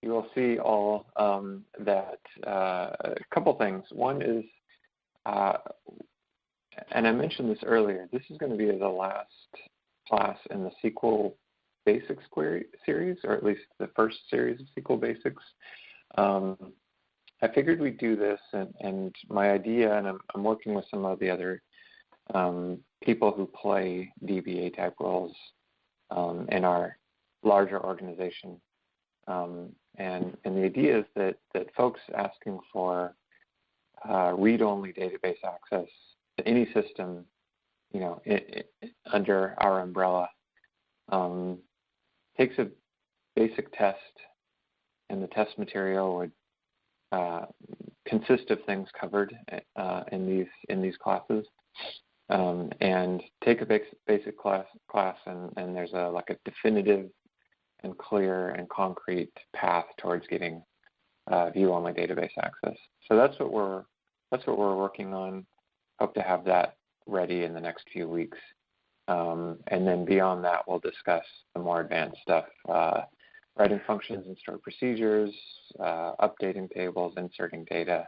you will see all that a couple things. One is, and I mentioned this earlier, this is going to be the last class in the SQL Basics query series, or at least the first series of SQL Basics. I figured we'd do this, and my idea, and I'm working with some of the other people who play DBA type roles in our larger organization. And the idea is that folks asking for read-only database access to any system, under our umbrella, takes a basic test, and the test material would consist of things covered in these classes, and take a basic class, and there's a definitive and clear and concrete path towards getting view-only database access. So that's what we're working on. Hope to have that ready in the next few weeks, and then beyond that, we'll discuss the more advanced stuff: writing functions and stored procedures, updating tables, inserting data,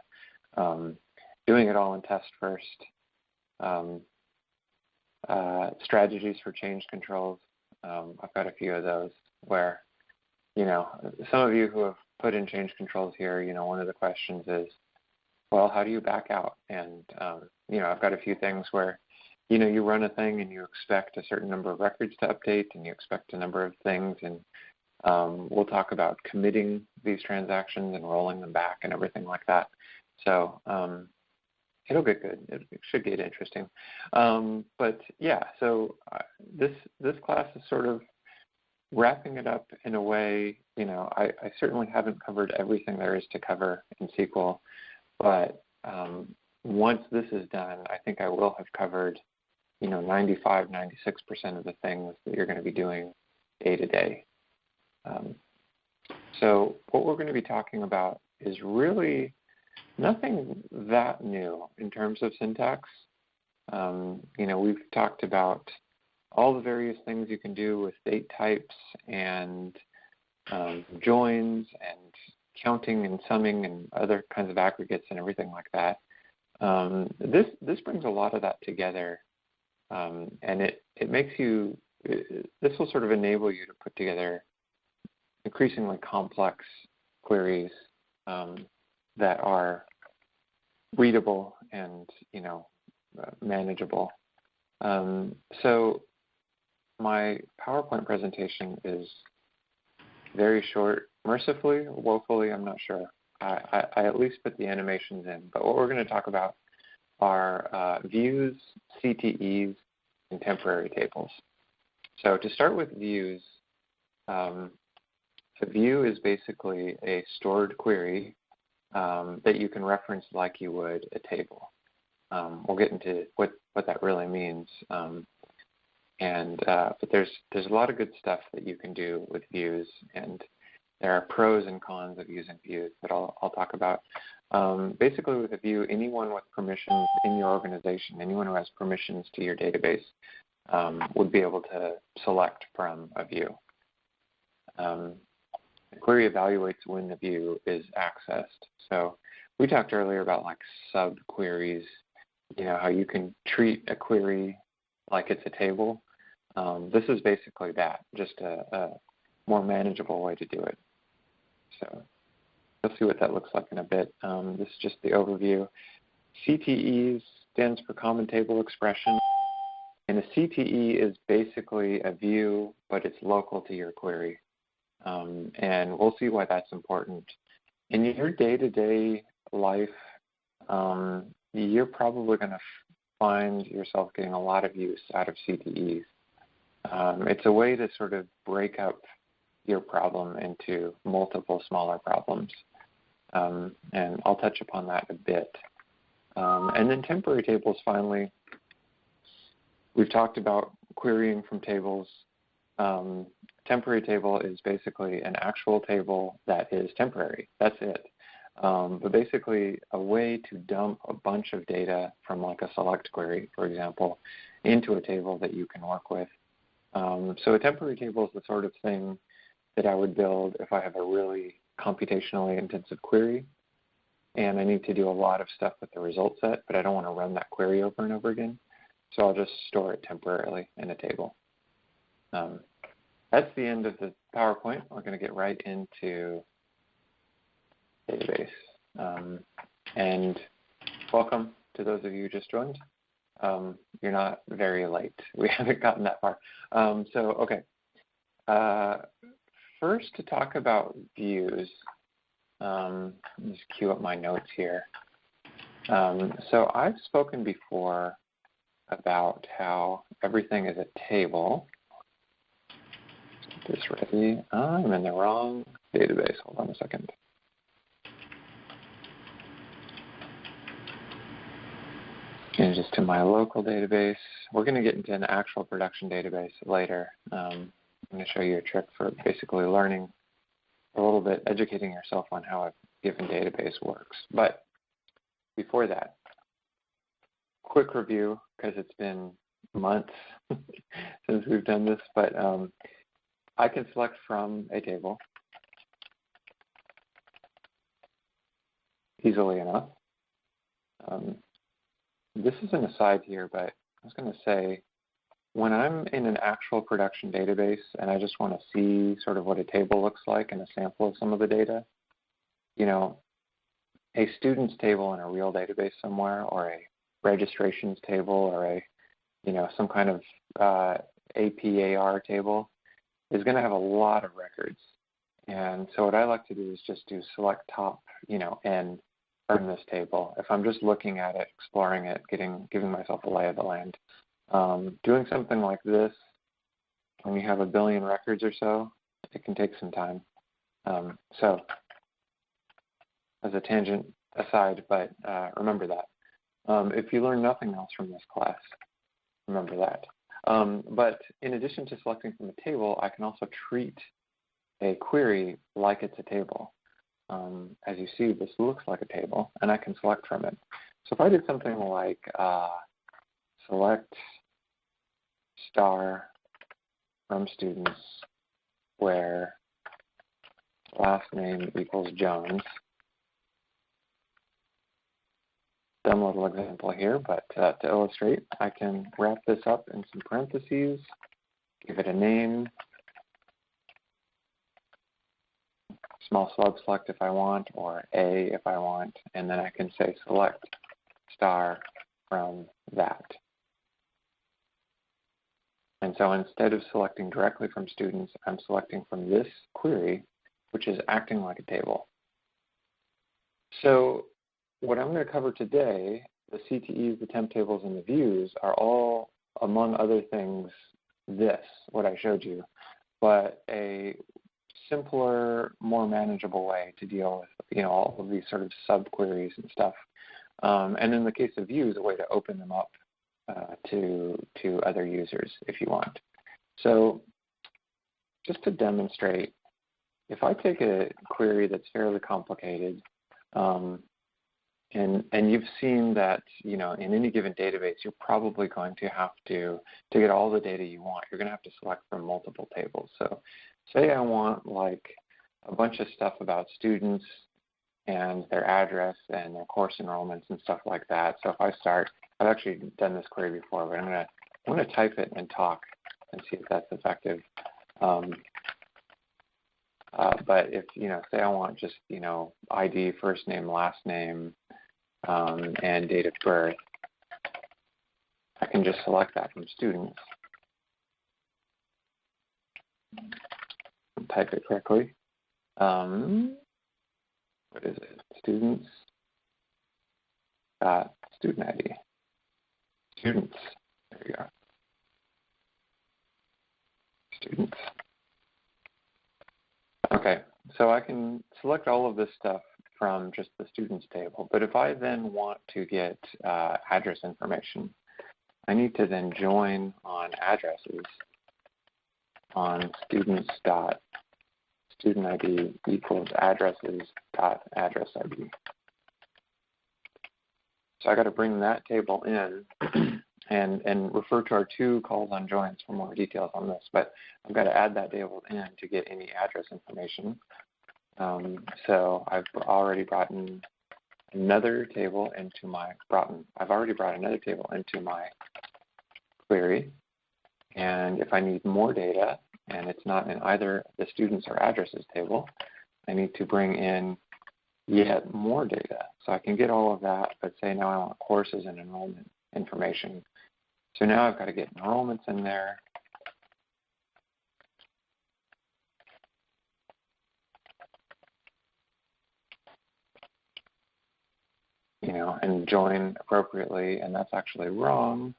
doing it all in test first, strategies for change controls. I've got a few of those where, some of you who have put in change controls here, one of the questions is, well, how do you back out? And, I've got a few things where, you run a thing and you expect a certain number of records to update, and you expect a number of things, and we'll talk about committing these transactions and rolling them back and everything like that. So it'll get good. It should get interesting. But yeah, so this class is sort of wrapping it up in a way. I certainly haven't covered everything there is to cover in SQL, but once this is done, I think I will have covered 95, 96% of the things that you're going to be doing day to day. So what we're going to be talking about is really nothing that new in terms of syntax. We've talked about all the various things you can do with date types and joins and counting and summing and other kinds of aggregates and everything like that. This brings a lot of that together, and it makes you. This will sort of enable you to put together increasingly complex queries that are readable and manageable. So my PowerPoint presentation is very short. Mercifully, woefully, I'm not sure. I at least put the animations in. But what we're going to talk about are views, CTEs, and temporary tables. So to start with views, a view is basically a stored query that you can reference like you would a table. We'll get into what that really means. But there's a lot of good stuff that you can do with views, and there are pros and cons of using views that I'll talk about. Basically, with a view, anyone with permissions in your organization, anyone who has permissions to your database, would be able to select from a view. The query evaluates when the view is accessed. So we talked earlier about sub-queries, how you can treat a query like it's a table. This is basically that, just a more manageable way to do it. So we'll see what that looks like in a bit. This is just the overview. CTEs stands for Common Table Expression. And a CTE is basically a view, but it's local to your query. And we'll see why that's important. In your day-to-day life, you're probably going to find yourself getting a lot of use out of CTEs. It's a way to sort of break up your problem into multiple smaller problems. And I'll touch upon that a bit. And then temporary tables, finally. We've talked about querying from tables. Temporary table is basically an actual table that is temporary. That's it. But basically a way to dump a bunch of data from a select query, for example, into a table that you can work with. So a temporary table is the sort of thing that I would build if I have a really computationally intensive query, and I need to do a lot of stuff with the result set, but I don't want to run that query over and over again. So I'll just store it temporarily in a table. That's the end of the PowerPoint. We're going to get right into database. And welcome to those of you who just joined. You're not very late. We haven't gotten that far. Okay. First, to talk about views, let me just queue up my notes here. So I've spoken before about how everything is a table. Get this ready. I'm in the wrong database. Hold on a second. Change this to my local database. We're going to get into an actual production database later. I'm going to show you a trick for basically learning a little bit, educating yourself on how a given database works. But before that, quick review, because it's been months since we've done this, but I can select from a table easily enough. This is an aside here, but I was going to say, when I'm in an actual production database and I just want to see sort of what a table looks like and a sample of some of the data, a student's table in a real database somewhere, or a registrations table, or a, some kind of APAR table is going to have a lot of records. And so what I like to do is just do select top, N from this table. If I'm just looking at it, exploring it, giving myself a lay of the land. Doing something like this, when you have 1 billion records or so, it can take some time. So as a tangent aside, but remember that. If you learn nothing else from this class, remember that. But in addition to selecting from a table, I can also treat a query like it's a table. As you see, this looks like a table, and I can select from it. So if I did something like select star from students where last name equals Jones. Dumb little example here, but to illustrate, I can wrap this up in some parentheses, give it a name, small sub select if I want, or A if I want, and then I can say select star from that. And so instead of selecting directly from students, I'm selecting from this query, which is acting like a table. So what I'm going to cover today, the CTEs, the temp tables, and the views are all, among other things, what I showed you, but a simpler, more manageable way to deal with, all of these sort of sub-queries and stuff. And in the case of views, a way to open them up to other users if you want. So just to demonstrate, if I take a query that's fairly complicated, and you've seen that, in any given database, you're probably going to have to get all the data you want, you're going to have to select from multiple tables. So say I want like a bunch of stuff about students and their address and their course enrollments and stuff like that. So if I start, I've actually done this query before, but I'm going to type it and talk and see if that's effective. But if, say I want just, ID, first name, last name, and date of birth, I can just select that from students. Type it correctly. What is it? Students. Student ID. Students. There you go. Students. Okay, so I can select all of this stuff from just the students table. But if I then want to get address information, I need to then join on addresses on students dot student ID equals addresses dot address ID. So I got to bring that table in and refer to our 2 calls on joins for more details on this. But I've got to add that table in to get any address information. So I've already brought in another table into my I've already brought another table into my query, and if I need more data and it's not in either the students or addresses table, I need to bring in yet more data. So I can get all of that, but say now I want courses and enrollment information. So now I've got to get enrollments in there. You know, and join appropriately, and that's actually wrong.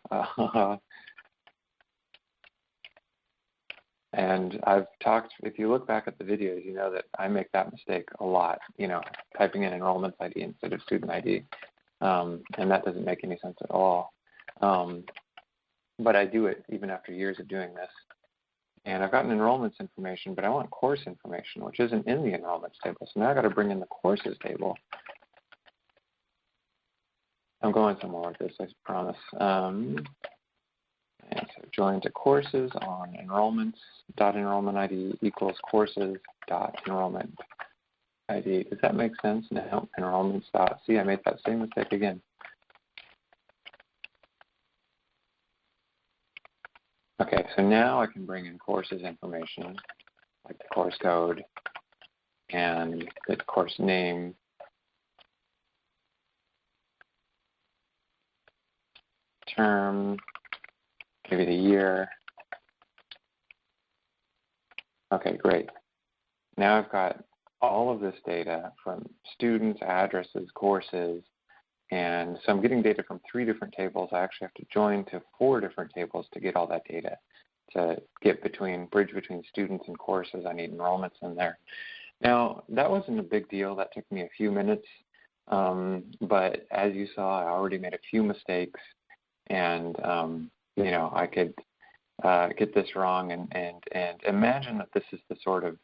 And I've talked, if you look back at the videos, you know that I make that mistake a lot, you know, typing in enrollment ID instead of student ID. And that doesn't make any sense at all. But I do it even after years of doing this. And I've gotten enrollments information, but I want course information, which isn't in the enrollments table. So now I've got to bring in the courses table. I'm going somewhere with this, I promise. And so join to courses on enrollments, .enrollment ID equals courses .enrollment ID. Does that make sense? No, enrollments dot. See, I made that same mistake again. Okay, so now I can bring in courses information, like the course code and the course name, term, maybe the year. Okay, great. Now I've got all of this data from students, addresses, courses, and so I'm getting data from 3 different tables. I actually have to join to 4 different tables to get all that data. To get bridge between students and courses, I need enrollments in there. Now, that wasn't a big deal. That took me a few minutes. But as you saw, I already made a few mistakes. And, you know, I could get this wrong and imagine that this is the sort of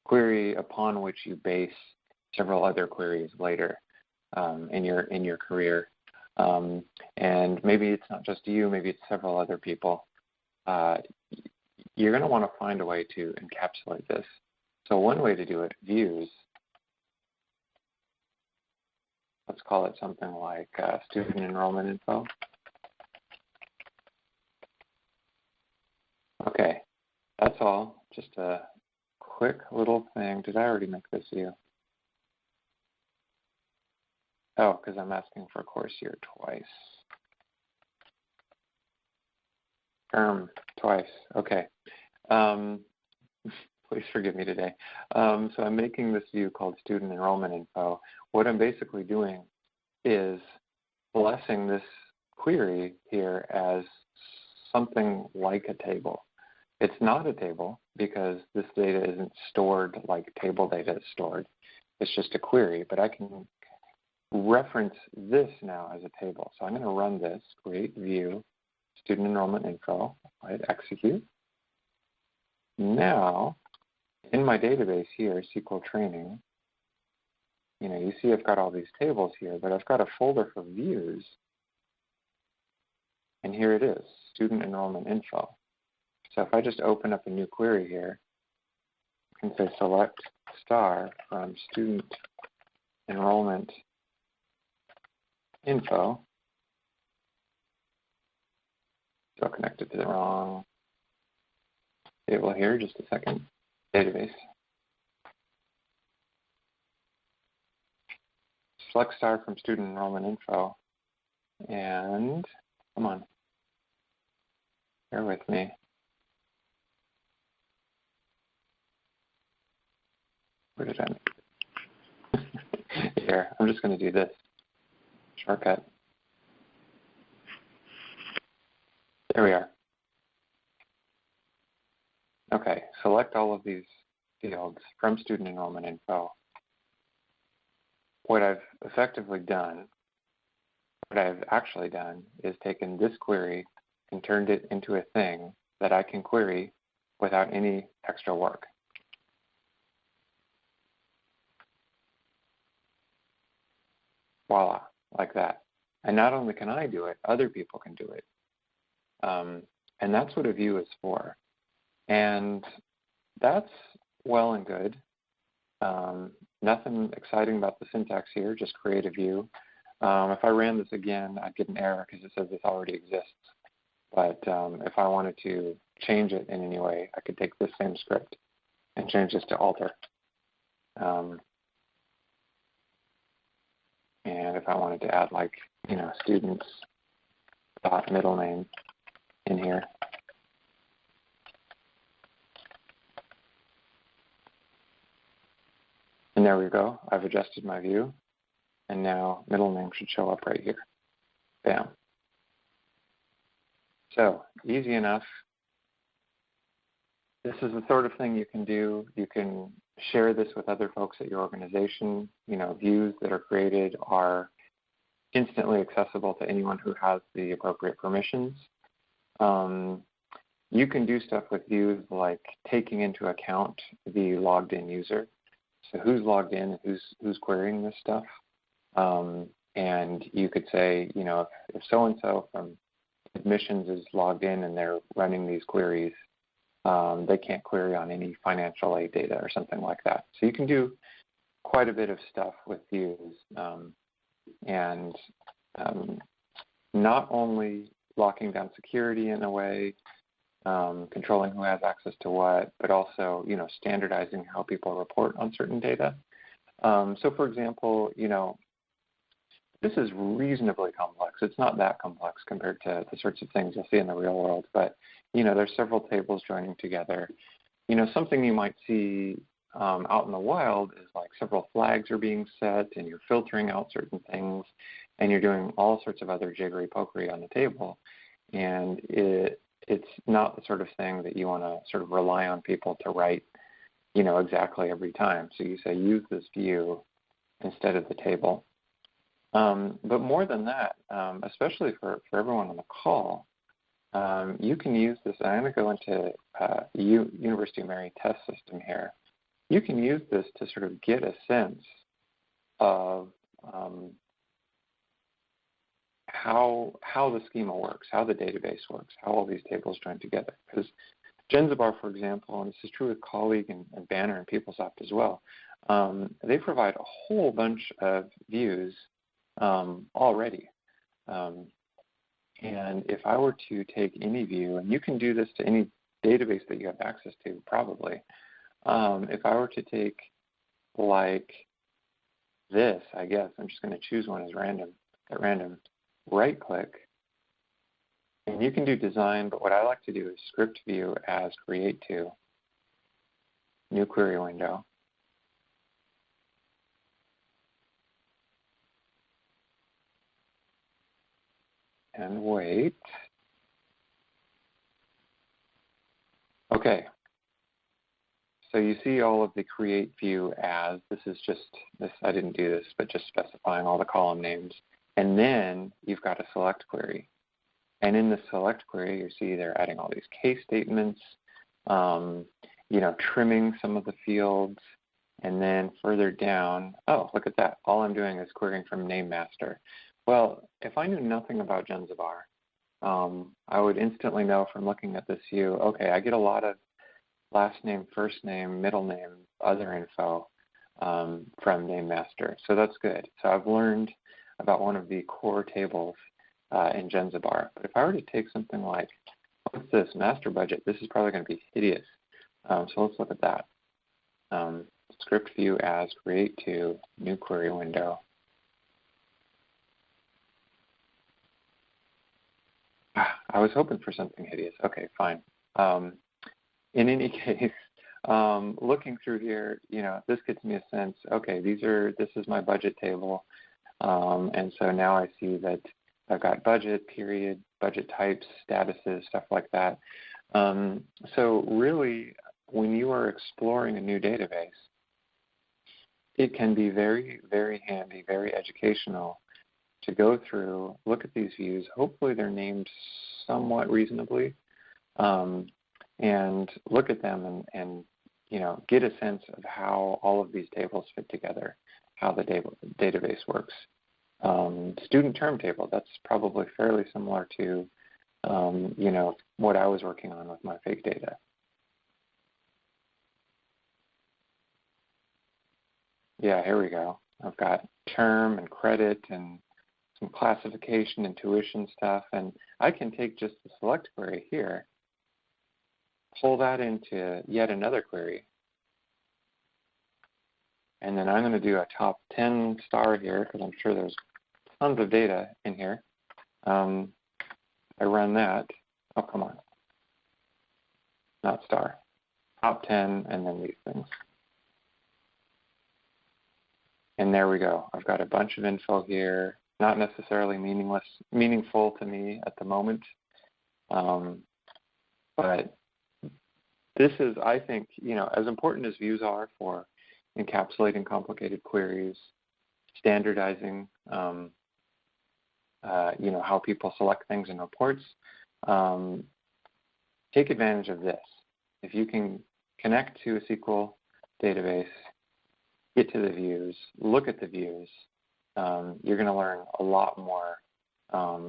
query upon which you base several other queries later in your career. And maybe it's not just you, maybe it's several other people. You're going to want to find a way to encapsulate this. So one way to do it, views. Let's call it something like student enrollment info. Okay, that's all. Just a quick little thing. Did I already make this view? Oh, because I'm asking for course year twice. Term twice. Okay. Please forgive me today. So I'm making this view called student enrollment info. What I'm basically doing is blessing this query here as something like a table. It's not a table because this data isn't stored like table data is stored. It's just a query, but I can reference this now as a table. So I'm going to run this, create view, student enrollment info, hit execute. Now, in my database here, SQL training, you know, you see I've got all these tables here, but I've got a folder for views. And here it is, student enrollment info. So if I just open up a new query here, I can say select star from student enrollment info. Still connected to the wrong table here, just a second. Database. Select star from student enrollment info. And come on, bear with me. Where did I? Here, I'm just going to do this shortcut. There we are. Okay, select all of these fields from student enrollment info. What I've effectively done, what I've actually done is taken this query and turned it into a thing that I can query without any extra work. Voila, like that. And not only can I do it, other people can do it. And that's what a view is for. And that's well and good. nothing exciting about the syntax here, just create a view. If I ran this again, I'd get an error because it says this already exists. But if I wanted to change it in any way, I could take this same script and change this to alter. And if I wanted to add, like, students dot middle name in here, and there we go. I've adjusted my view, and now middle name should show up right here. Bam. So easy enough. This is the sort of thing you can do. You can share this with other folks at your organization. Views that are created are instantly accessible to anyone who has the appropriate permissions. You can do stuff with views like taking into account the logged in user. So who's logged in, who's querying this stuff. And you could say, if so-and-so from admissions is logged in and they're running these queries, they can't query on any financial aid data or something like that. So you can do quite a bit of stuff with views, and not only locking down security in a way, controlling who has access to what, but also, standardizing how people report on certain data. So for example, this is reasonably complex. It's not that complex compared to the sorts of things you'll see in the real world, but, there's several tables joining together. Something you might see out in the wild is like several flags are being set and you're filtering out certain things and you're doing all sorts of other jiggery-pokery on the table. And it's not the sort of thing that you want to sort of rely on people to write, exactly every time. So you say use this view instead of the table. But more than that, especially for everyone on the call, you can use this. I'm going to go into University of Mary test system here. You can use this to sort of get a sense of how the schema works, how the database works, how all these tables join together. Because Genzabar, for example, and this is true with Colleague and Banner and PeopleSoft as well, they provide a whole bunch of views already. And if I were to take any view, and you can do this to any database that you have access to probably, if I were to take like this, I guess, I'm just going to choose one at random, right-click, and you can do design, but what I like to do is script view as create to, new query window. And wait. Okay. So you see all of the create view as, this is just, I didn't do this, but just specifying all the column names. And then you've got a select query. And in the select query, you see they're adding all these case statements, trimming some of the fields. And then further down, oh, look at that. All I'm doing is querying from name master. Well, if I knew nothing about Genzabar, I would instantly know from looking at this view, okay, I get a lot of last name, first name, middle name, other info from name master. So that's good. So I've learned about one of the core tables in Genzabar. But if I were to take something like, what's this, master budget, this is probably going to be hideous. So let's look at that. Script view as create to, new query window. I was hoping for something hideous. Okay, fine. In any case, looking through here, this gets me a sense, okay, this is my budget table. And so now I see that I've got budget, period, budget types, statuses, stuff like that. So really, when you are exploring a new database, it can be very, very handy, very educational to go through, look at these views. Hopefully they're named somewhat reasonably, and look at them and get a sense of how all of these tables fit together, how the database works. Student term table, that's probably fairly similar to what I was working on with my fake data. Yeah, here we go. I've got term and credit and some classification and tuition stuff, and I can take just the select query here, pull that into yet another query, and then I'm going to do a top 10 star here because I'm sure there's tons of data in here. I run that. Oh, come on. Not star. Top 10, and then these things. And there we go. I've got a bunch of info here, not necessarily meaningful to me at the moment. But this is, I think, as important as views are for encapsulating complicated queries, standardizing, how people select things in reports, take advantage of this. If you can connect to a SQL database, get to the views, look at the views, you're going to learn a lot more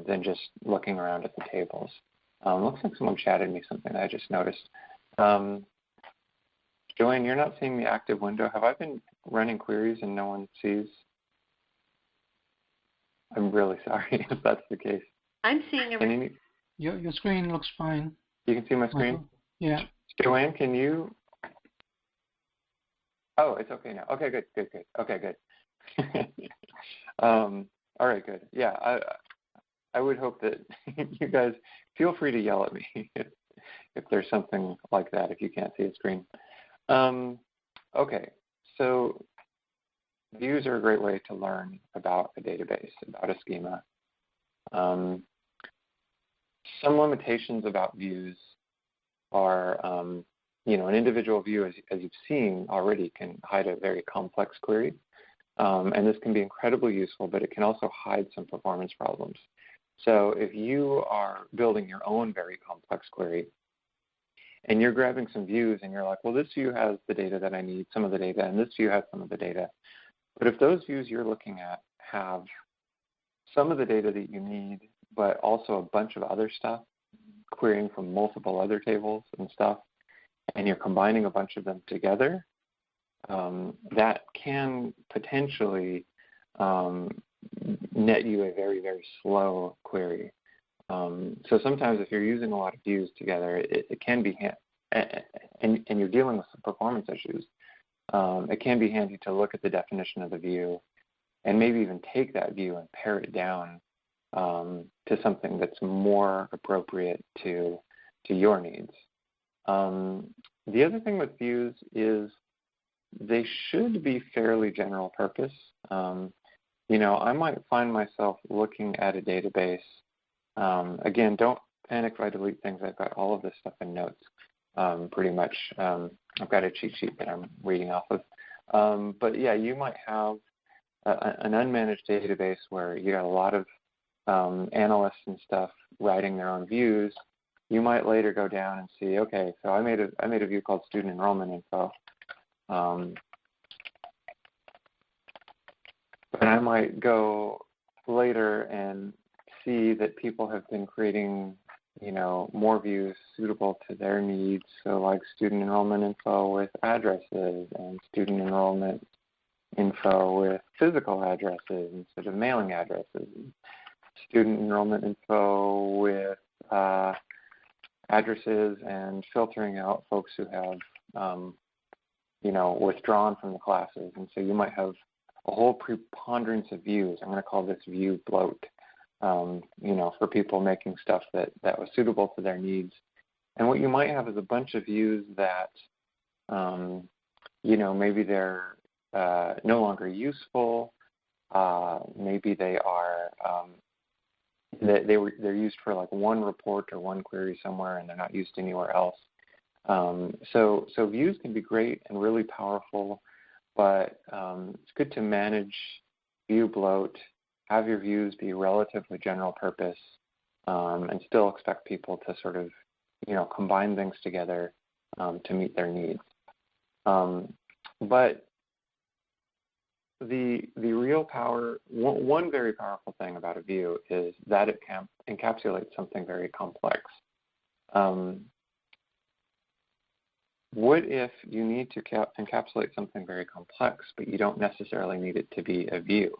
than just looking around at the tables. Looks like someone chatted me something that I just noticed. Joanne, you're not seeing the active window. Have I been running queries and no one sees? I'm really sorry if that's the case. I'm seeing everything. Your screen looks fine. You can see my screen? Yeah. Joanne, can you? Oh, it's okay now. Okay, good. Okay, good. All right, good. Yeah, I would hope that you guys feel free to yell at me if there's something like that, if you can't see a screen. Okay, so views are a great way to learn about a database, about a schema. Some limitations about views are, an individual view, as you've seen already, can hide a very complex query. And this can be incredibly useful, but it can also hide some performance problems. So if you are building your own very complex query, and you're grabbing some views, and you're like, well, this view has the data that I need, some of the data, and this view has some of the data. But if those views you're looking at have some of the data that you need, but also a bunch of other stuff, querying from multiple other tables and stuff, and you're combining a bunch of them together, that can potentially net you a very, very slow query. So sometimes if you're using a lot of views together, it can be, and you're dealing with some performance issues, it can be handy to look at the definition of the view and maybe even take that view and pare it down to something that's more appropriate to your needs. The other thing with views is they should be fairly general purpose. I might find myself looking at a database. Again, don't panic if I delete things. I've got all of this stuff in notes, pretty much. I've got a cheat sheet that I'm reading off of. But yeah, you might have an unmanaged database where you got a lot of analysts and stuff writing their own views. You might later go down and see, okay, so I made a view called student enrollment info. But I might go later and see that people have been creating, more views suitable to their needs. So like student enrollment info with addresses and student enrollment info with physical addresses instead of mailing addresses. Student enrollment info with addresses and filtering out folks who have, withdrawn from the classes. And so you might have a whole preponderance of views. I'm going to call this view bloat, for people making stuff that was suitable to their needs. And what you might have is a bunch of views that, maybe they're no longer useful. Maybe they are, they're used for like one report or one query somewhere, and they're not used anywhere else. So views can be great and really powerful, but it's good to manage view bloat, have your views be relatively general purpose, and still expect people to sort of, combine things together to meet their needs. But the real power, one very powerful thing about a view is that it encapsulates something very complex. what if you need to encapsulate something very complex, but you don't necessarily need it to be a view?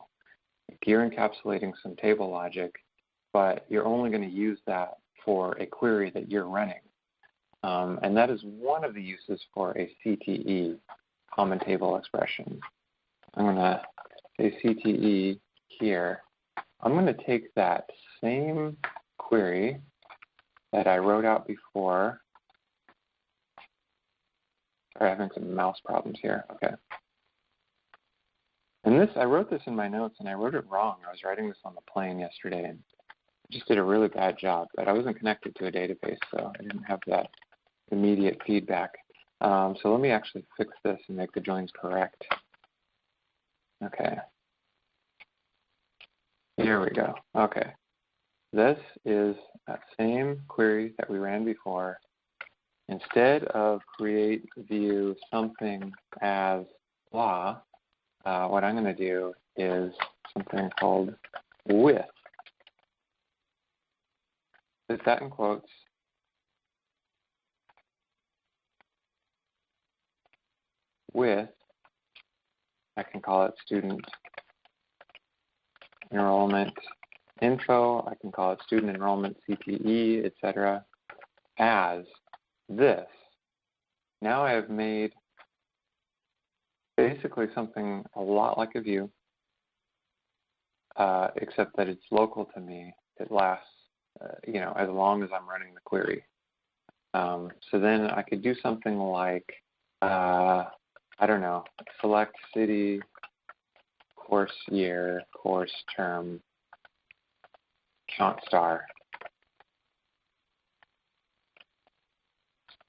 If you're encapsulating some table logic, but you're only going to use that for a query that you're running. And that is one of the uses for a CTE, Common Table Expression. I'm going to say CTE here. I'm going to take that same query that I wrote out before. Sorry, I'm having some mouse problems here. Okay. And this, I wrote this in my notes, and I wrote it wrong. I was writing this on the plane yesterday, and I just did a really bad job. But I wasn't connected to a database, so I didn't have that immediate feedback. So let me actually fix this and make the joins correct. Okay. Here we go. Okay. This is that same query that we ran before. Instead of create view something as blah, what I'm going to do is something called with. Put that in quotes. With, I can call it student enrollment info, I can call it student enrollment CTE, etc. as this. Now I have made basically something a lot like a view, except that it's local to me. It lasts, as long as I'm running the query. So then I could do something like, I don't know, select city, course year, course term, count star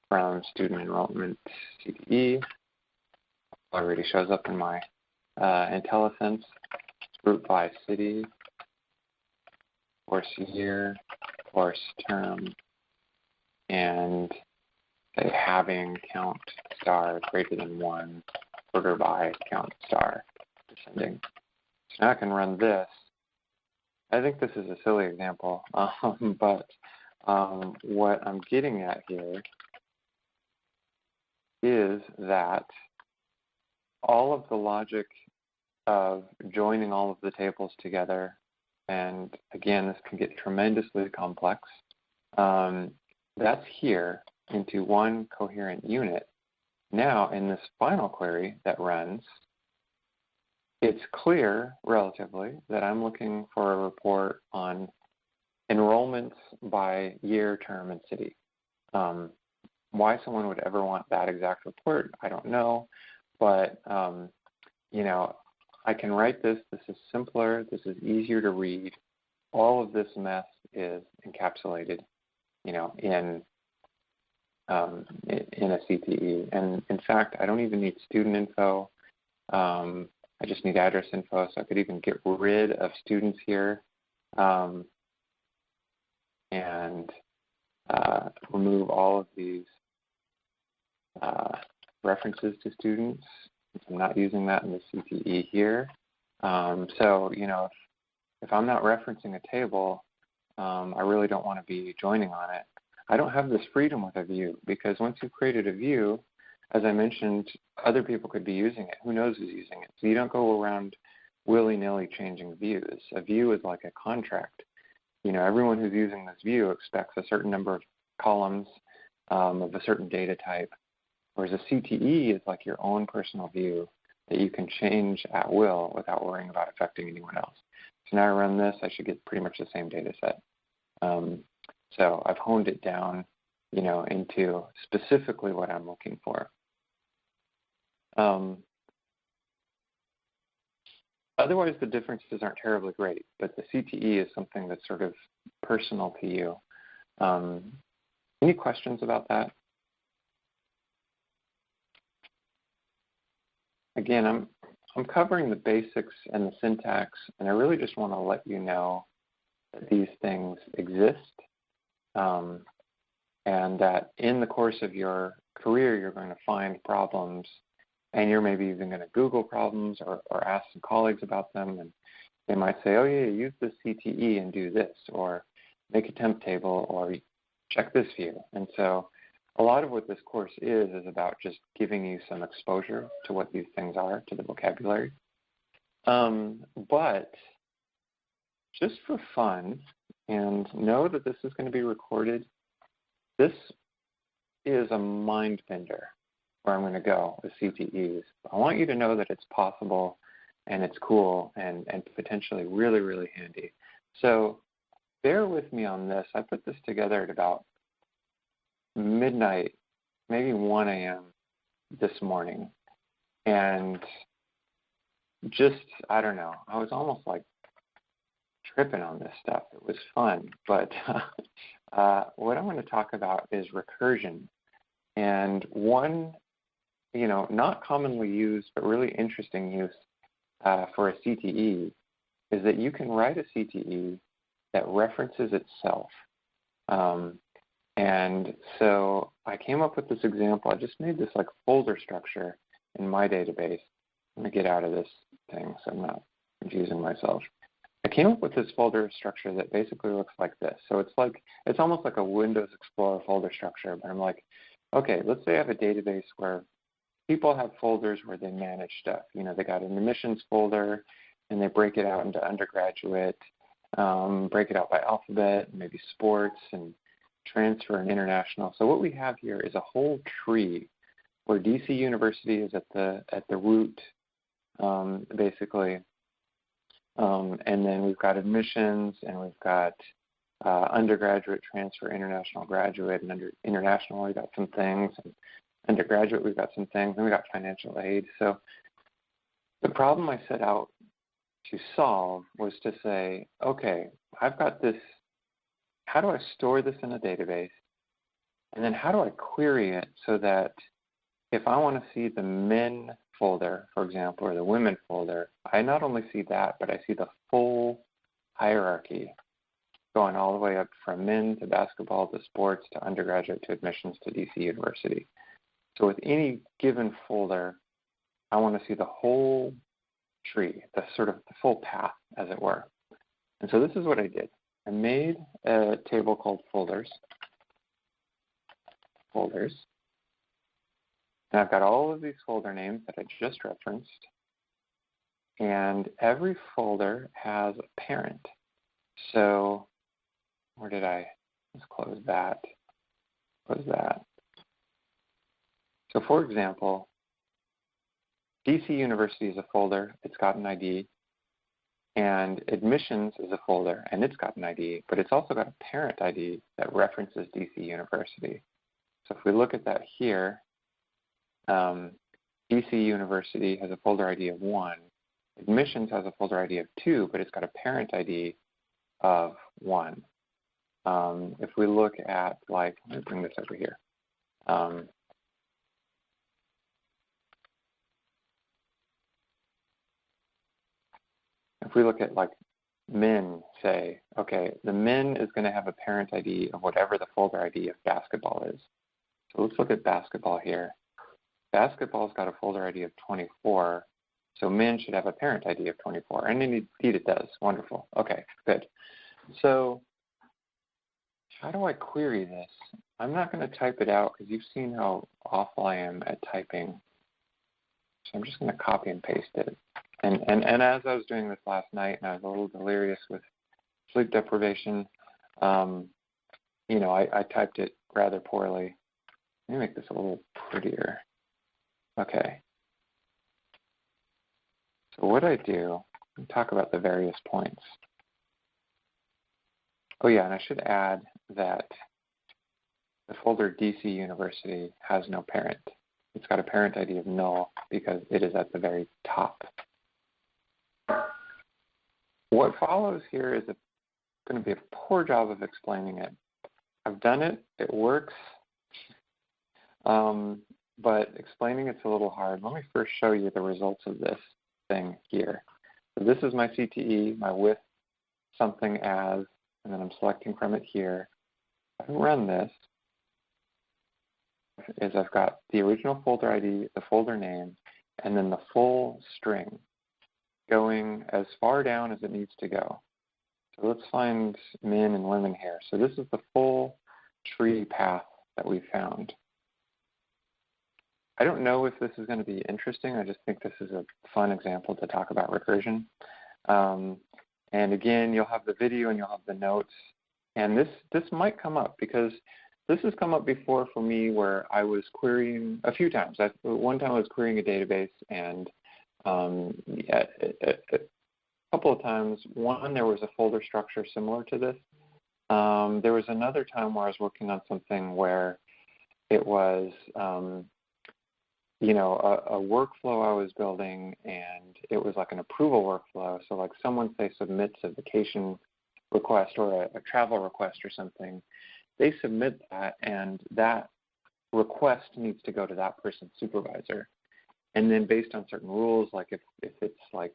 from student enrollment CTE. Already shows up in my IntelliSense. Group by city, course year, course term, and say having count star greater than 1, order by count star descending. So now I can run this. I think this is a silly example, but what I'm getting at here is that all of the logic of joining all of the tables together, and again, this can get tremendously complex, that's here into one coherent unit. Now, in this final query that runs, it's clear, relatively, that I'm looking for a report on enrollments by year, term, and city. Why someone would ever want that exact report, I don't know. But, I can write this. This is simpler. This is easier to read. All of this mess is encapsulated, in a CTE. And in fact, I don't even need student info. I just need address info, so I could even get rid of students here and remove all of these references to students. I'm not using that in the CTE here. So, if I'm not referencing a table, I really don't want to be joining on it. I don't have this freedom with a view, because once you've created a view, as I mentioned, other people could be using it. Who knows who's using it? So you don't go around willy-nilly changing views. A view is like a contract. Everyone who's using this view expects a certain number of columns of a certain data type, whereas a CTE is like your own personal view that you can change at will without worrying about affecting anyone else. So now I run this, I should get pretty much the same data set. So I've honed it down, into specifically what I'm looking for. Otherwise, the differences aren't terribly great, but the CTE is something that's sort of personal to you. Any questions about that? Again, I'm covering the basics and the syntax, and I really just want to let you know that these things exist, and that in the course of your career, you're going to find problems, and you're maybe even going to Google problems or ask some colleagues about them, and they might say, oh yeah, use this CTE and do this, or make a temp table, or check this view. And so a lot of what this course is about just giving you some exposure to what these things are, to the vocabulary. But just for fun, and know that this is going to be recorded, this is a mind bender where I'm going to go with CTEs. I want you to know that it's possible and it's cool and potentially really, really handy. So bear with me on this. I put this together at about midnight, maybe 1 a.m. this morning. And just, I don't know, I was almost like tripping on this stuff. It was fun. But what I'm going to talk about is recursion. And one, not commonly used, but really interesting use for a CTE is that you can write a CTE that references itself. And so I came up with this example. I just made this like folder structure in my database. Let me get out of this thing so I'm not confusing myself. I came up with this folder structure that basically looks like this. So it's almost like a Windows Explorer folder structure, but I'm like, okay, let's say I have a database where people have folders where they manage stuff. They got an admissions folder, and they break it out into undergraduate, break it out by alphabet, maybe sports and transfer and international. So what we have here is a whole tree where DC University is at the root, basically, and then we've got admissions, and we've got undergraduate, transfer, international, graduate, and under international we've got some things, and undergraduate we've got some things, and we got financial aid. So the problem I set out to solve was to say, okay, I've got this. How do I store this in a database? And then how do I query it so that if I want to see the men folder, for example, or the women folder, I not only see that, but I see the full hierarchy going all the way up from men to basketball to sports to undergraduate to admissions to DC University. So with any given folder, I want to see the whole tree, the sort of the full path, as it were. And so this is what I did. I made a table called folders. And I've got all of these folder names that I just referenced. And every folder has a parent. So let's close that. So for example, DC University is a folder. It's got an ID. And admissions is a folder, and it's got an ID, but it's also got a parent ID that references DC University. So if we look at that here, DC University has a folder ID of 1. Admissions has a folder ID of 2, but it's got a parent ID of 1. If we look at, let me bring this over here. If we look at men, say, okay, the men is going to have a parent ID of whatever the folder ID of basketball is. So let's look at basketball here. Basketball's got a folder ID of 24, so men should have a parent ID of 24. And indeed it does. Wonderful. Okay, good. So how do I query this? I'm not going to type it out because you've seen how awful I am at typing. So I'm just going to copy and paste it. And as I was doing this last night, and I was a little delirious with sleep deprivation, I typed it rather poorly. Let me make this a little prettier. Okay. So what I do, let me talk about the various points. Oh yeah, and I should add that the folder DC University has no parent. It's got a parent ID of null because it is at the very top. What follows here is going to be a poor job of explaining it. I've done it. It works. But explaining it's a little hard. Let me first show you the results of this thing here. So this is my CTE, my with something as, and then I'm selecting from it here. If I run this, I've got the original folder ID, the folder name, and then the full string going as far down as it needs to go. So let's find men and women here. So this is the full tree path that we found. I don't know if this is going to be interesting. I just think this is a fun example to talk about recursion. And again, you'll have the video and you'll have the notes. And this might come up because this has come up before for me where I was querying a few times. One time I was querying a database, and a couple of times, one, there was a folder structure similar to this. There was another time where I was working on something where it was a workflow I was building, and it was like an approval workflow. So like someone, say, submits a vacation request or a travel request or something, they submit that, and that request needs to go to that person's supervisor. And then based on certain rules, like if it's like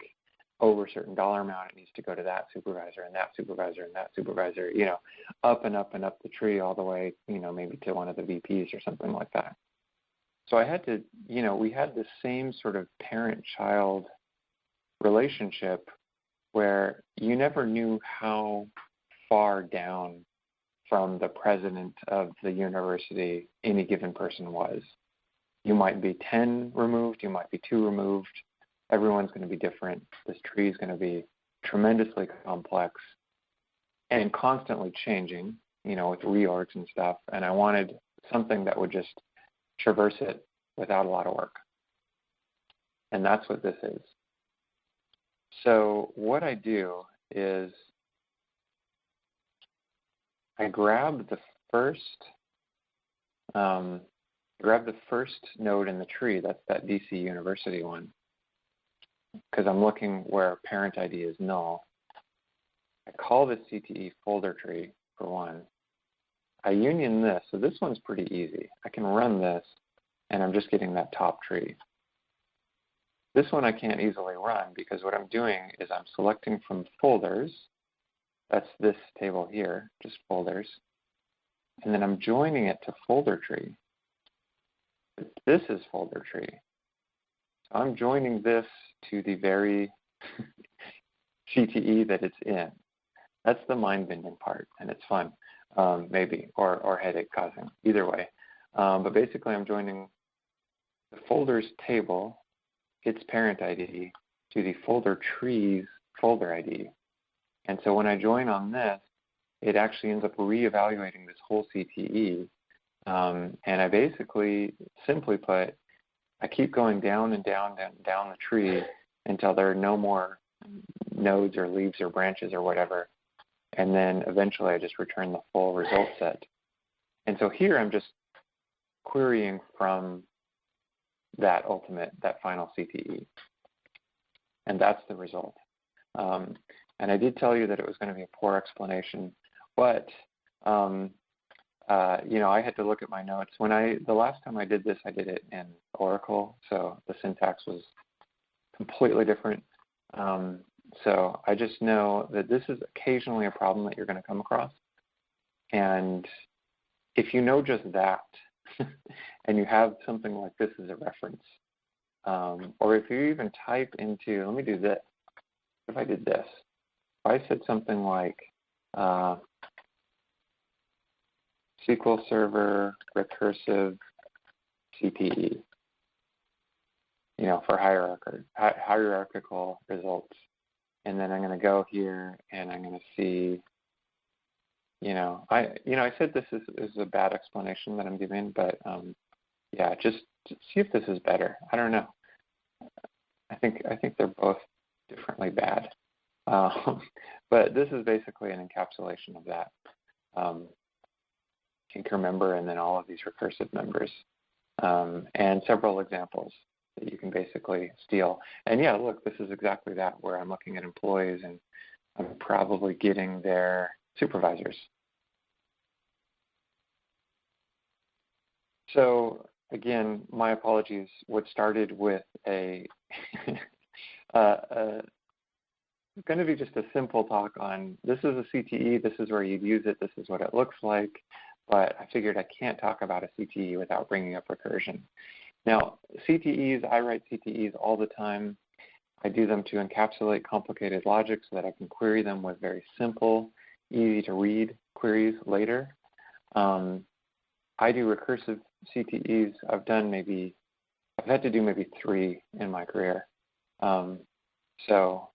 over a certain dollar amount, it needs to go to that supervisor and that supervisor and that supervisor, up and up and up the tree all the way, maybe to one of the VPs or something like that. So I had to, we had the same sort of parent-child relationship where you never knew how far down from the president of the university any given person was. You might be 10 removed, you might be 2 removed. Everyone's going to be different. This tree is going to be tremendously complex and constantly changing, with reorgs and stuff. And I wanted something that would just traverse it without a lot of work. And that's what this is. So what I do is I grab the first node in the tree. That's that DC University one, because I'm looking where parent ID is null. I call this CTE folder tree for one. I union this, so this one's pretty easy. I can run this, and I'm just getting that top tree. This one I can't easily run because what I'm doing is I'm selecting from folders. That's this table here, just folders. And then I'm joining it to folder tree. This is folder tree. So I'm joining this to the very CTE that it's in. That's the mind-bending part, and it's fun, maybe, or headache-causing, either way. But basically, I'm joining the folders table, its parent ID, to the folder tree's folder ID. And so when I join on this, it actually ends up reevaluating this whole CTE. And I basically, simply put, I keep going down and down and down the tree until there are no more nodes or leaves or branches or whatever. And then eventually I just return the full result set. And so here I'm just querying from that final CTE. And that's the result. And I did tell you that it was going to be a poor explanation, but I had to look at my notes. The last time I did this, I did it in Oracle, so the syntax was completely different. So I just know that this is occasionally a problem that you're going to come across. And if you know just that, and you have something like this as a reference, or if you even type into, let me do this. If I did this, if I said something like SQL Server recursive CTE, for hierarchical results, and then I'm going to go here and I'm going to see, I said this is a bad explanation that I'm giving, but just see if this is better. I don't know. I think they're both differently bad, but this is basically an encapsulation of that anchor member and then all of these recursive members, and several examples that you can basically steal. And look, this is exactly that, where I'm looking at employees and I'm probably getting their supervisors. So again, my apologies. What started with a going to be just a simple talk on this is a CTE, this is where you'd use it, this is what it looks like, but I figured I can't talk about a CTE without bringing up recursion. Now, CTEs, I write CTEs all the time. I do them to encapsulate complicated logic so that I can query them with very simple, easy to read queries later. I do recursive CTEs. I've done maybe I've had to do maybe 3 in my career. So,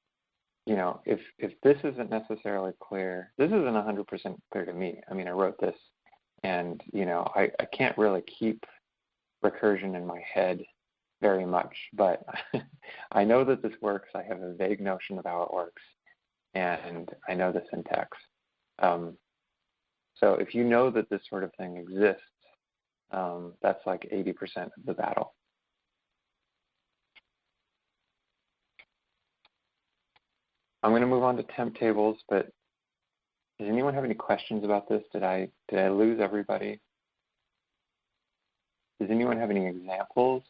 you know, if this isn't necessarily clear, this isn't 100% clear to me. I mean, I wrote this, and, you know, I can't really keep recursion in my head very much, but I know that this works. I have a vague notion of how it works, and I know the syntax. So if you know that this sort of thing exists, that's like 80% of the battle. I'm going to move on to temp tables, but does anyone have any questions about this? Did I lose everybody? Does anyone have any examples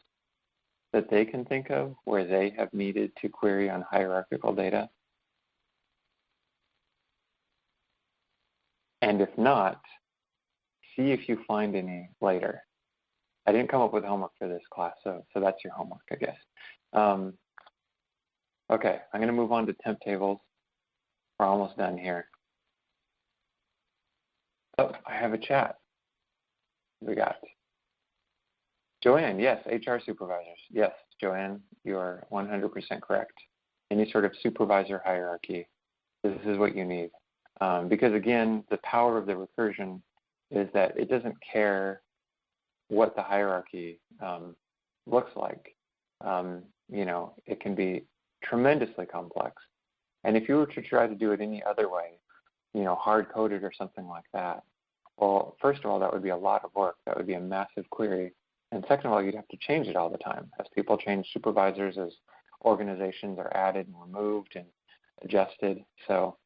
that they can think of where they have needed to query on hierarchical data? And if not, see if you find any later. I didn't come up with homework for this class, so that's your homework, I guess. Okay, I'm going to move on to temp tables. We're almost done here. Oh, I have a chat. We got Joanne, yes, HR supervisors. Yes, Joanne, you are 100% correct. Any sort of supervisor hierarchy, this is what you need. Because again, the power of the recursion is that it doesn't care what the hierarchy looks like. You know, it can be tremendously complex. And if you were to try to do it any other way, you know, hard-coded or something like that, well, first of all, that would be a lot of work. That would be a massive query. And second of all, you'd have to change it all the time as people change supervisors, as organizations are added and removed and adjusted. So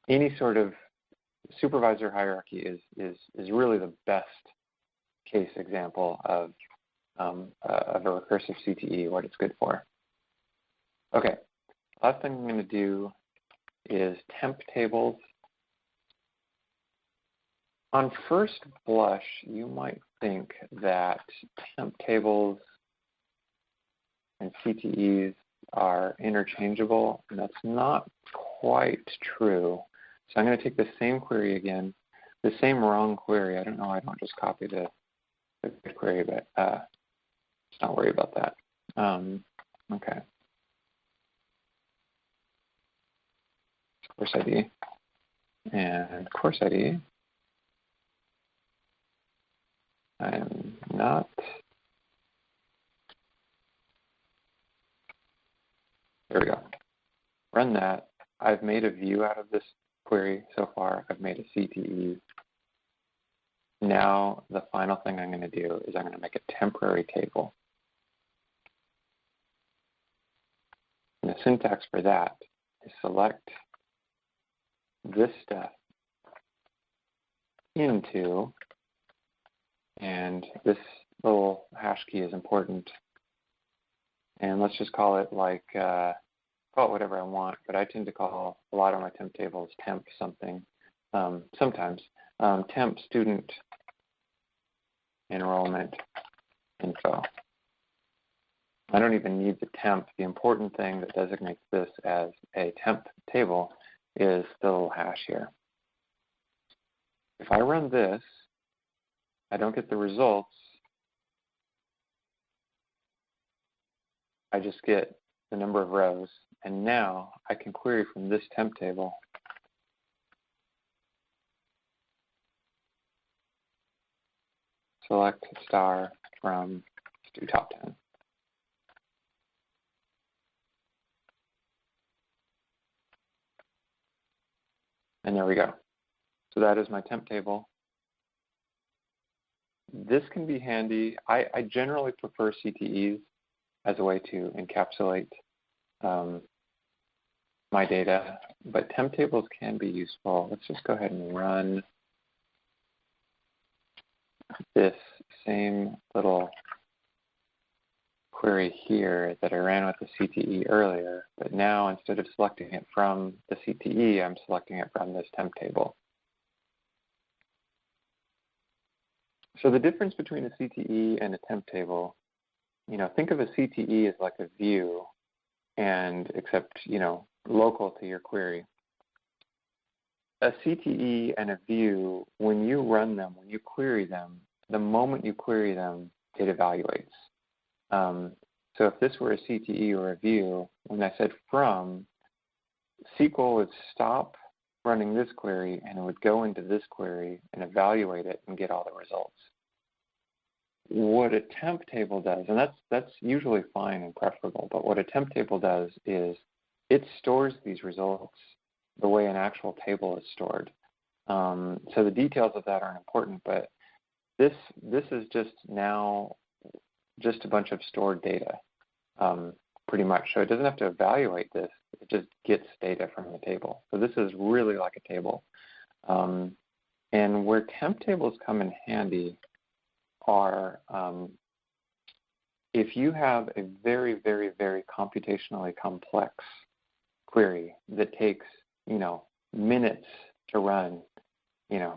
any sort of supervisor hierarchy is really the best case example of a recursive CTE, what it's good for. Okay, last thing I'm going to do is temp tables. On first blush, you might think that temp tables and CTEs are interchangeable, and that's not quite true. So I'm going to take the same query again, the same wrong query. I don't know why I don't just copy the good query, but let's not worry about that. Okay. Course ID and course ID. I am not. There we go. Run that. I've made a view out of this query so far. I've made a CTE. Now the final thing I'm going to do is I'm going to make a temporary table. And the syntax for that is select this stuff into, and this little hash key is important. And let's just call it like, call it whatever I want, but I tend to call a lot of my temp tables temp something, sometimes. Temp student enrollment info. I don't even need the temp. The important thing that designates this as a temp table is the little hash here. If I run this, I don't get the results. I just get the number of rows. And now I can query from this temp table. Select star from Stu Top 10. And there we go. So that is my temp table. This can be handy. I generally prefer CTEs as a way to encapsulate my data, but temp tables can be useful. Let's just go ahead and run this same little query here that I ran with the CTE earlier, but now instead of selecting it from the CTE, I'm selecting it from this temp table. So the difference between a CTE and a temp table, you know, think of a CTE as like a view, and except, you know, local to your query. A CTE and a view, when you run them, when you query them, the moment you query them, it evaluates. So if this were a CTE or a view, when I said from, SQL would stop running this query and it would go into this query and evaluate it and get all the results. What a temp table does, and that's usually fine and preferable, but what a temp table does is it stores these results the way an actual table is stored. So the details of that aren't important, but this is just now just a bunch of stored data, pretty much. So it doesn't have to evaluate this. It just gets data from the table. So this is really like a table. And where temp tables come in handy are if you have a very, very, very computationally complex query that takes, minutes to run,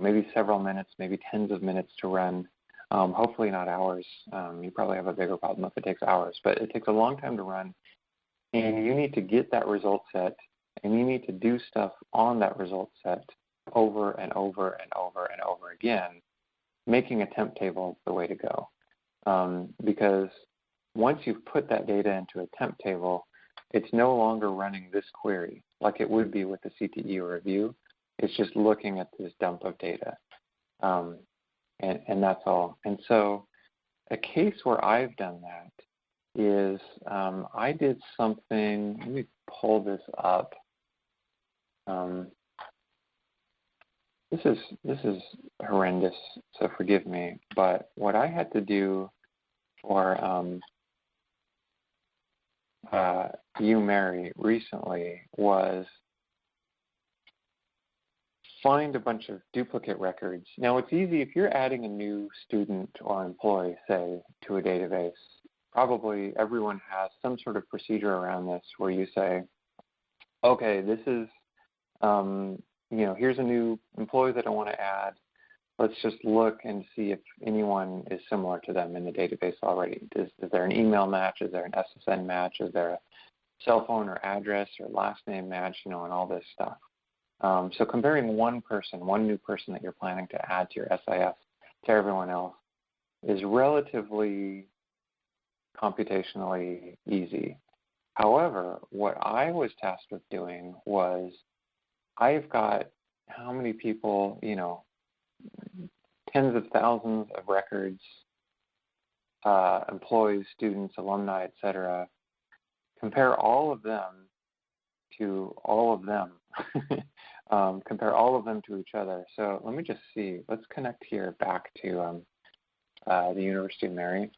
maybe several minutes, maybe tens of minutes to run, hopefully not hours. You probably have a bigger problem if it takes hours, but it takes a long time to run, and you need to get that result set, and you need to do stuff on that result set over and over and over and over again. Making a temp table is the way to go, because once you've put that data into a temp table, it's no longer running this query like it would be with a CTE or a view. It's just looking at this dump of data, and that's all. And so a case where I've done that is I did something. Let me pull this up. This is horrendous, so forgive me. But what I had to do for you, Mary, recently was find a bunch of duplicate records. Now, it's easy if you're adding a new student or employee, say, to a database. Probably everyone has some sort of procedure around this where you say, okay, this is here's a new employee that I want to add. Let's just look and see if anyone is similar to them in the database already. Is there an email match? Is there an SSN match? Is there a cell phone or address or last name match? And all this stuff. So comparing one new person that you're planning to add to your SIS to everyone else is relatively computationally easy. However, what I was tasked with doing was I've got how many people, tens of thousands of records, employees, students, alumni, etc. Compare all of them to all of them. Compare all of them to each other. So let me just see. Let's connect here back to the University of Mary.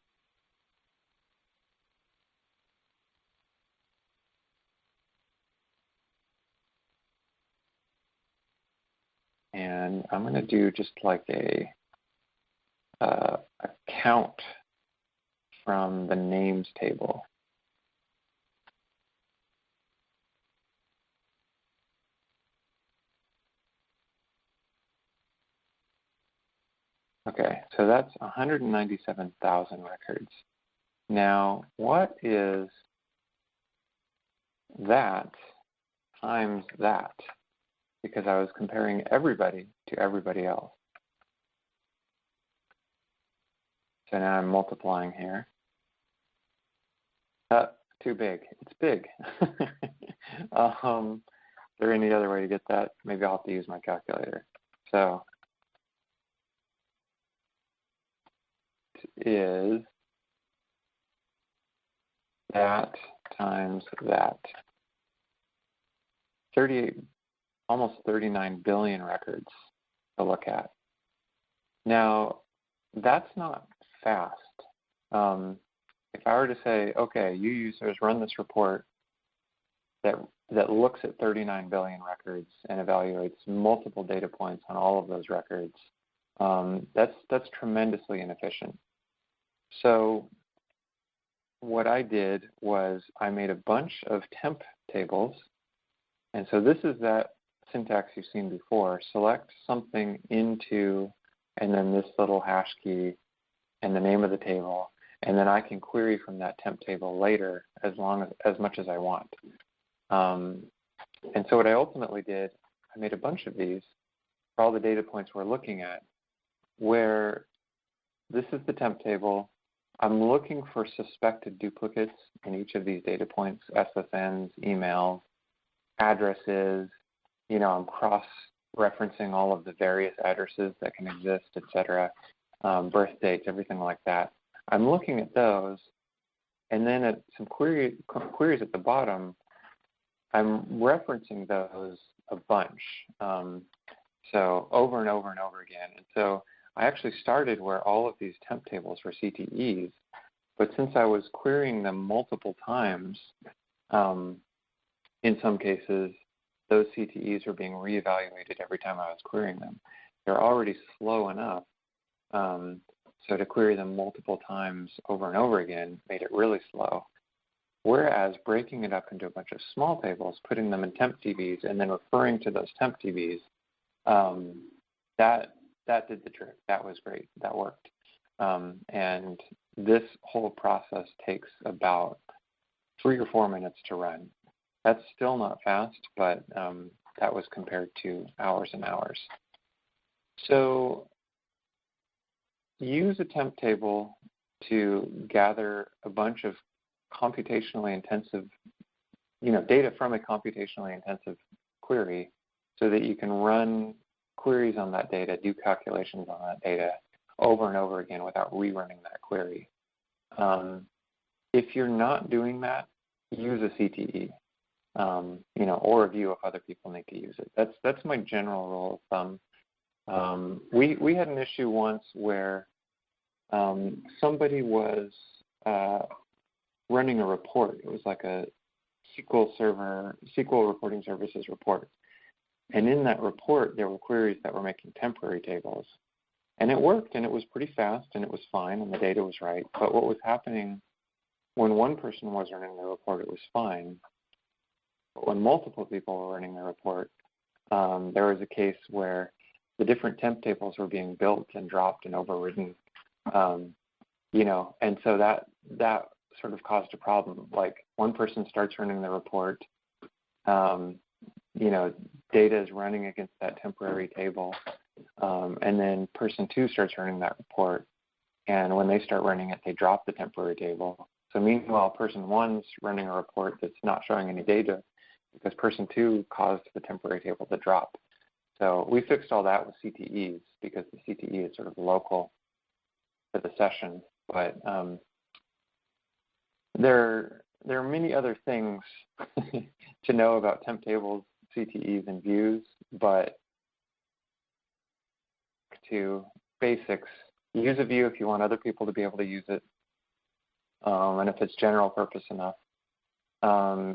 And I'm going to do just like a count from the names table. Okay, so that's 197,000 records. Now, what is that times that? Because I was comparing everybody to everybody else. So now I'm multiplying here. Too big. It's big. Is there any other way to get that? Maybe I'll have to use my calculator. So it is that times that. 38, almost 39 billion records to look at. Now, that's not fast. If I were to say, okay, you users run this report that looks at 39 billion records and evaluates multiple data points on all of those records, that's tremendously inefficient. So what I did was I made a bunch of temp tables. And so this is that syntax you've seen before. Select something into, and then this little hash key and the name of the table. And then I can query from that temp table later as much as I want. And so what I ultimately did, I made a bunch of these for all the data points we're looking at, where this is the temp table, I'm looking for suspected duplicates in each of these data points, SSNs, emails, addresses. I'm cross-referencing all of the various addresses that can exist, etc., birth dates, everything like that. I'm looking at those, and then at some queries at the bottom, I'm referencing those a bunch, so over and over and over again. And so I actually started where all of these temp tables were CTEs, but since I was querying them multiple times, in some cases, those CTEs were being reevaluated every time I was querying them. They're already slow enough, so to query them multiple times over and over again made it really slow. Whereas breaking it up into a bunch of small tables, putting them in temp DBs, and then referring to those temp DBs, that did the trick. That was great. That worked. And this whole process takes about 3 or 4 minutes to run. That's still not fast, but that was compared to hours and hours. So use a temp table to gather a bunch of computationally intensive, data from a computationally intensive query so that you can run queries on that data, do calculations on that data over and over again without rerunning that query. If you're not doing that, use a CTE, or a view if other people need to use it. That's my general rule of thumb. We had an issue once where somebody was running a report. It was like a SQL reporting services report. And in that report, there were queries that were making temporary tables. And it worked, and it was pretty fast, and it was fine, and the data was right. But what was happening when one person was running the report, it was fine. But when multiple people were running the report, there was a case where the different temp tables were being built and dropped and overridden, and so that sort of caused a problem. Like one person starts running the report, data is running against that temporary table, and then person 2 starts running that report, and when they start running it, they drop the temporary table. So meanwhile, person 1's running a report that's not showing any data because person 2 caused the temporary table to drop. So we fixed all that with CTEs because the CTE is sort of local to the session. But there are many other things to know about temp tables, CTEs, and views, but to basics, use a view if you want other people to be able to use it, and if it's general purpose enough.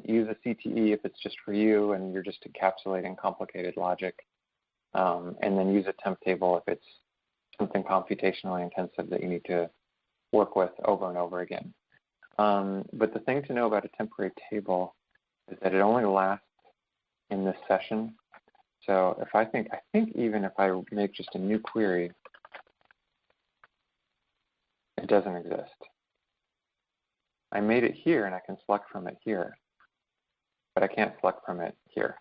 Use a CTE if it's just for you and you're just encapsulating complicated logic, and then use a temp table if it's something computationally intensive that you need to work with over and over again. But the thing to know about a temporary table is that it only lasts in this session. So I think even if I make just a new query, it doesn't exist. I made it here and I can select from it here, but I can't select from it here.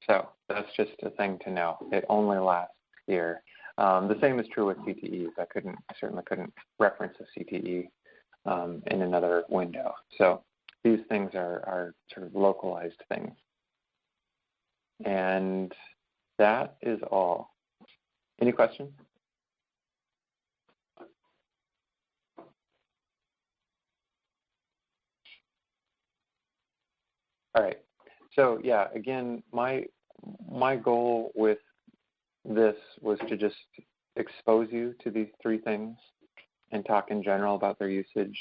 So that's just a thing to know. It only lasts here. The same is true with CTEs. I certainly couldn't reference a CTE in another window. So these things are sort of localized things. And that is all. Any questions? All right. So yeah, again, my goal with this was to just expose you to these 3 things and talk in general about their usage.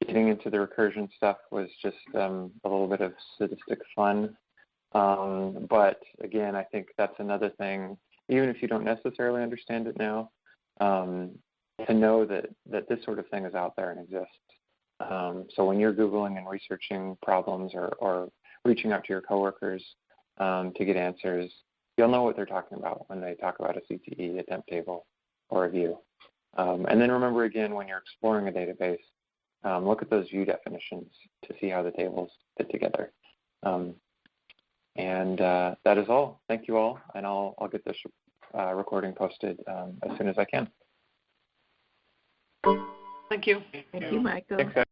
Getting into the recursion stuff was just a little bit of sadistic fun. But again, I think that's another thing, even if you don't necessarily understand it now, to know that this sort of thing is out there and exists. So when you're Googling and researching problems or reaching out to your coworkers to get answers, you'll know what they're talking about when they talk about a CTE, a temp table, or a view. And then remember again, when you're exploring a database, look at those view definitions to see how the tables fit together. And that is all. Thank you all, and I'll get this recording posted as soon as I can. Thank you. Thank you, Michael. Thanks, guys.